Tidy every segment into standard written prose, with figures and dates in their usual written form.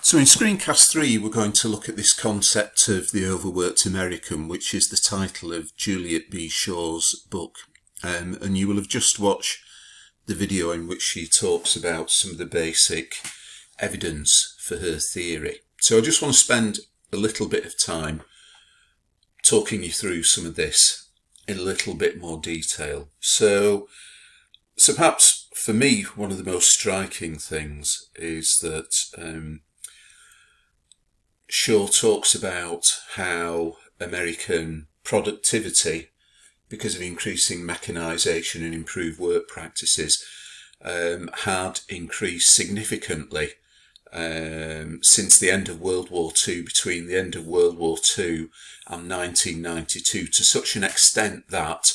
So in Screencast 3 we're going to look at this concept of the overworked American, which is the title of Juliet B. Shaw's book. And you will have just watched the video in which she talks about some of the basic evidence for her theory. So I just want to spend a little bit of time talking you through some of this in a little bit more detail. So perhaps for me, one of the most striking things is that Shaw talks about how American productivity, because of increasing mechanisation and improved work practices, had increased significantly since the end of World War II, between the end of World War II and 1992, to such an extent that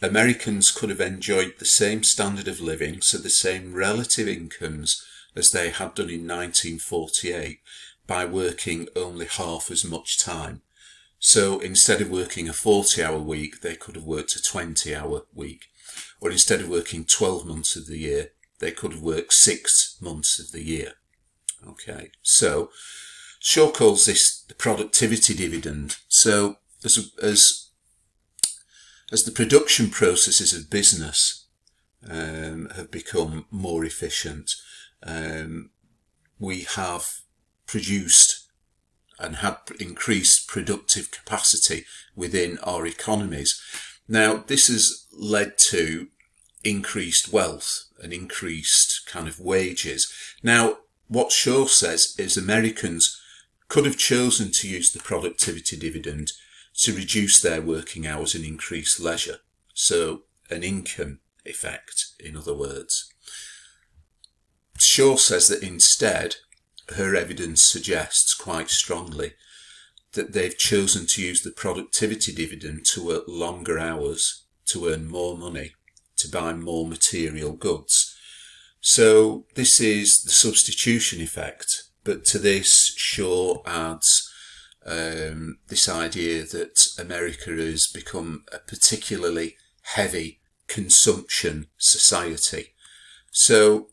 Americans could have enjoyed the same standard of living, so the same relative incomes as they had done in 1948, by working only half as much time. So instead of working a 40-hour week, they could have worked a 20-hour week. Or instead of working 12 months of the year, they could have worked 6 months of the year. Okay, so Shaw calls this the productivity dividend. So as the production processes of business have become more efficient, we have produced and had increased productive capacity within our economies. Now, this has led to increased wealth and increased kind of wages. Now, what Shaw says is Americans could have chosen to use the productivity dividend to reduce their working hours and increase leisure. So, an income effect, in other words. Shaw says that instead, her evidence suggests quite strongly that they've chosen to use the productivity dividend to work longer hours, to earn more money, to buy more material goods. So this is the substitution effect, but to this Shaw adds this idea that America has become a particularly heavy consumption society. So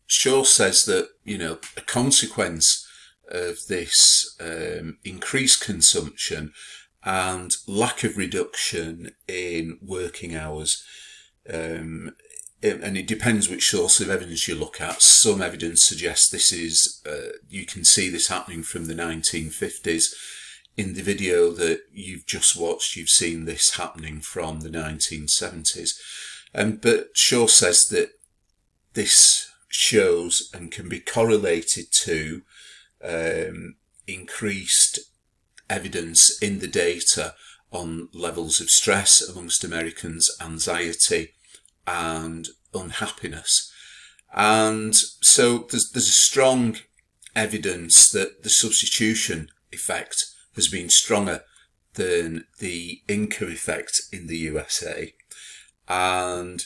Shaw says that, a consequence of this increased consumption and lack of reduction in working hours, and it depends which source of evidence you look at. Some evidence suggests this is, you can see this happening from the 1950s. In the video that you've just watched, you've seen this happening from the 1970s. But Shaw says that this shows and can be correlated to increased evidence in the data on levels of stress amongst Americans, anxiety and unhappiness. And so there's a strong evidence that the substitution effect has been stronger than the income effect in the USA. And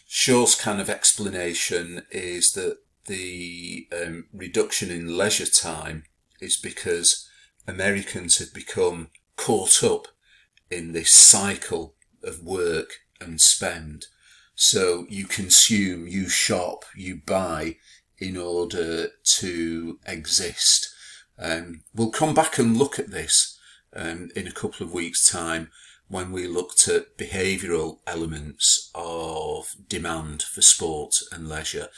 Shaw's kind of explanation is that the reduction in leisure time is because Americans have become caught up in this cycle of work and spend. So you consume, you shop, you buy in order to exist. We'll come back and look at this in a couple of weeks' time, when we looked at behavioural elements of demand for sport and leisure.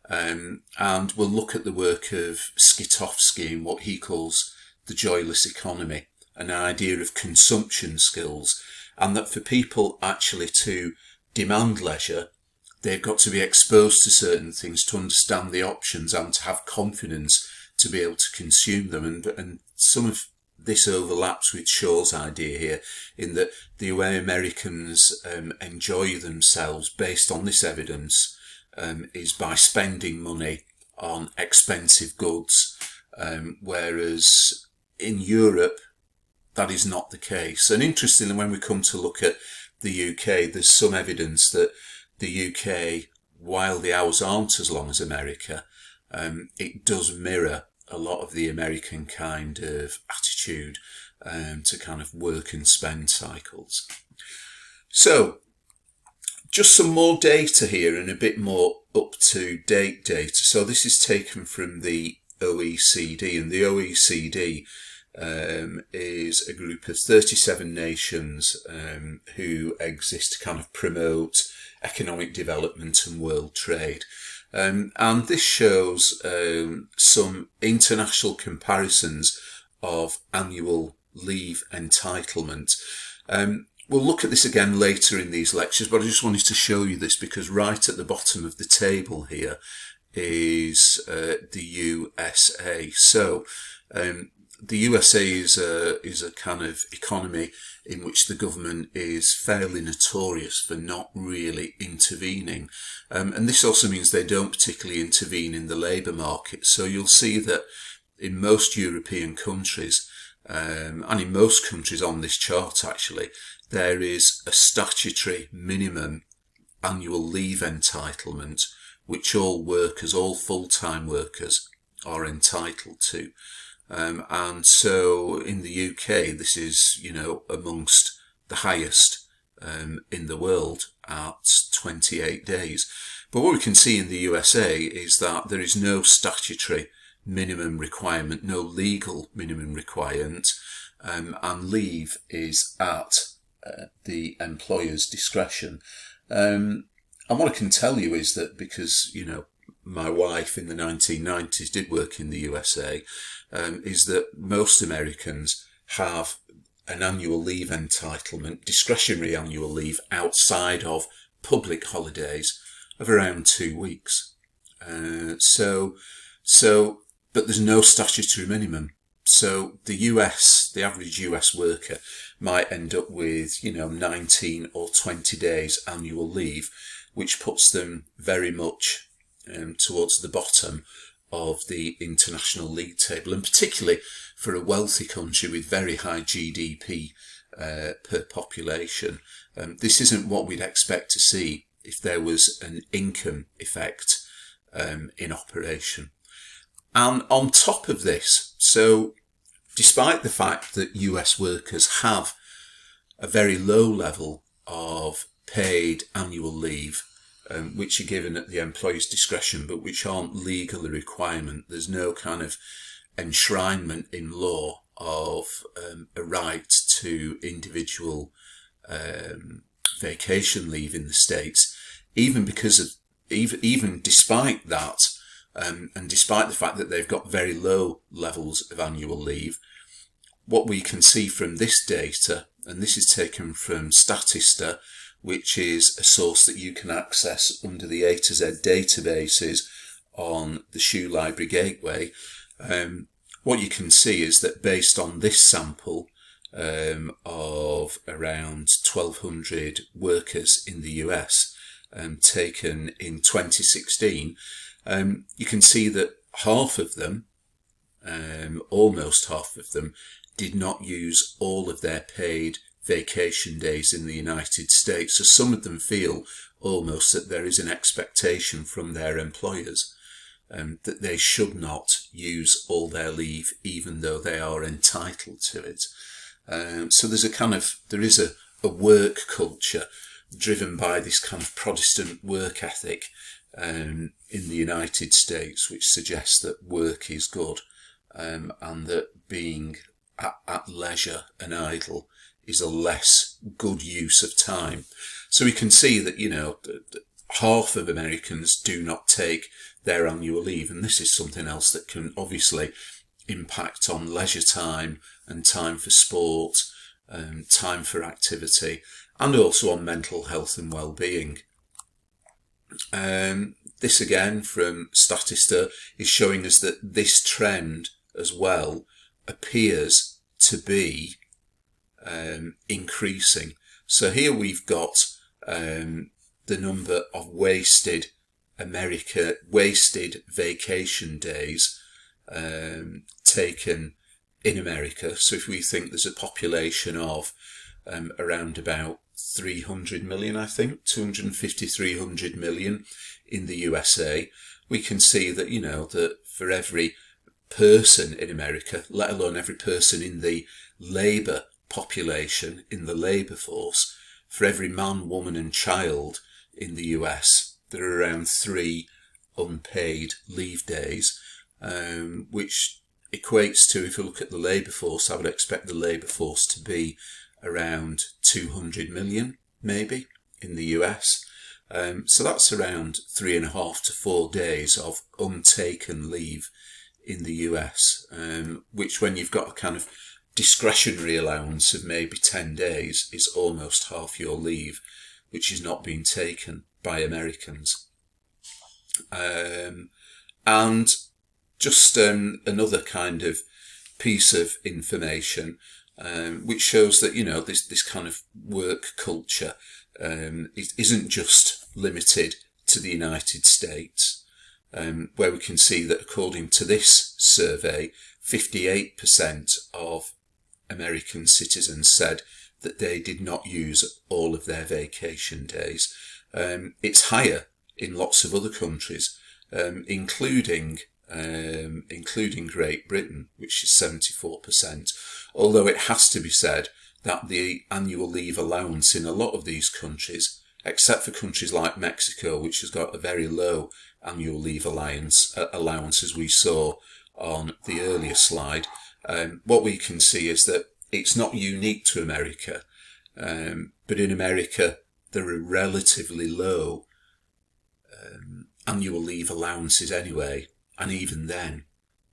And we'll look at the work of Skitowski and what he calls the joyless economy, an idea of consumption skills, and that for people actually to demand leisure, they've got to be exposed to certain things to understand the options and to have confidence to be able to consume them. And some of this overlaps with Shaw's idea here, in that the way Americans enjoy themselves based on this evidence is by spending money on expensive goods, whereas in Europe that is not the case. And interestingly, when we come to look at the UK, there's some evidence that the UK, while the hours aren't as long as America, it does mirror a lot of the American kind of attitude to kind of work and spend cycles. So just some more data here and a bit more up-to-date data. So this is taken from the OECD, and the OECD is a group of 37 nations who exist to kind of promote economic development and world trade. And this shows some international comparisons of annual leave entitlement. We'll look at this again later in these lectures, but I just wanted to show you this because right at the bottom of the table here is the USA. So the USA is a kind of economy in which the government is fairly notorious for not really intervening. And this also means they don't particularly intervene in the labour market. So you'll see that in most European countries, and in most countries on this chart actually, there is a statutory minimum annual leave entitlement which all workers, all full-time workers, are entitled to. And so in the UK, this is, amongst the highest in the world at 28 days. But what we can see in the USA is that there is no statutory minimum requirement, no legal minimum requirement, and leave is at the employer's discretion. And what I can tell you is that because, my wife in the 1990s did work in the USA, is that most Americans have an annual leave entitlement, discretionary annual leave outside of public holidays of around 2 weeks. But there's no statutory minimum. So the average US worker might end up with, 19 or 20 days annual leave, which puts them very much towards the bottom of the international league table, and particularly for a wealthy country with very high GDP per population. This isn't what we'd expect to see if there was an income effect in operation. And on top of this, so despite the fact that US workers have a very low level of paid annual leave, which are given at the employer's discretion, but which aren't legally a requirement. There's no kind of enshrinement in law of a right to individual vacation leave in the States. Even despite that, and despite the fact that they've got very low levels of annual leave, what we can see from this data, and this is taken from Statista, which is a source that you can access under the A to Z databases on the Shoe Library Gateway. What you can see is that based on this sample of around 1,200 workers in the US taken in 2016, you can see that half of them, almost half of them, did not use all of their paid vacation days in the United States. So some of them feel almost that there is an expectation from their employers that they should not use all their leave even though they are entitled to it. So there is a work culture driven by this kind of Protestant work ethic in the United States, which suggests that work is good and that being at leisure and idle is a less good use of time. So we can see that, half of Americans do not take their annual leave, and this is something else that can obviously impact on leisure time and time for sport, time for activity, and also on mental health and well-being. This again from Statista is showing us that this trend as well appears to be increasing. So here we've got the number of wasted vacation days taken in America. So if we think there's a population of around about 300 million, I think, 250, 300 million in the USA, we can see that, that for every person in America, let alone every person in the labour population, in the labour force, for every man, woman and child in the US, there are around 3 unpaid leave days. which equates to, if you look at the labour force, I would expect the labour force to be around 200 million, maybe, in the US. So that's around 3.5 to 4 days of untaken leave in the US, which, when you've got a kind of discretionary allowance of maybe 10 days, is almost half your leave, which is not being taken by Americans. And just another kind of piece of information, which shows that, you know, this kind of work culture isn't just limited to the United States, where we can see that, according to this survey, 58% of American citizens said that they did not use all of their vacation days. It's higher in lots of other countries, including Great Britain, which is 74%. Although it has to be said that the annual leave allowance in a lot of these countries, except for countries like Mexico, which has got a very low annual leave allowance, as we saw on the earlier slide, what we can see is that it's not unique to America, but in America there are relatively low annual leave allowances anyway, and even then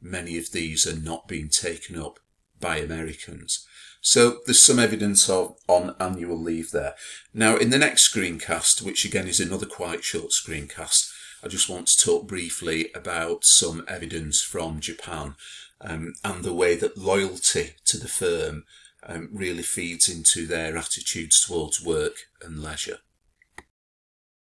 many of these are not being taken up by Americans. So there's some evidence on annual leave there. Now, in the next screencast, which again is another quite short screencast, I just want to talk briefly about some evidence from Japan, and the way that loyalty to the firm really feeds into their attitudes towards work and leisure.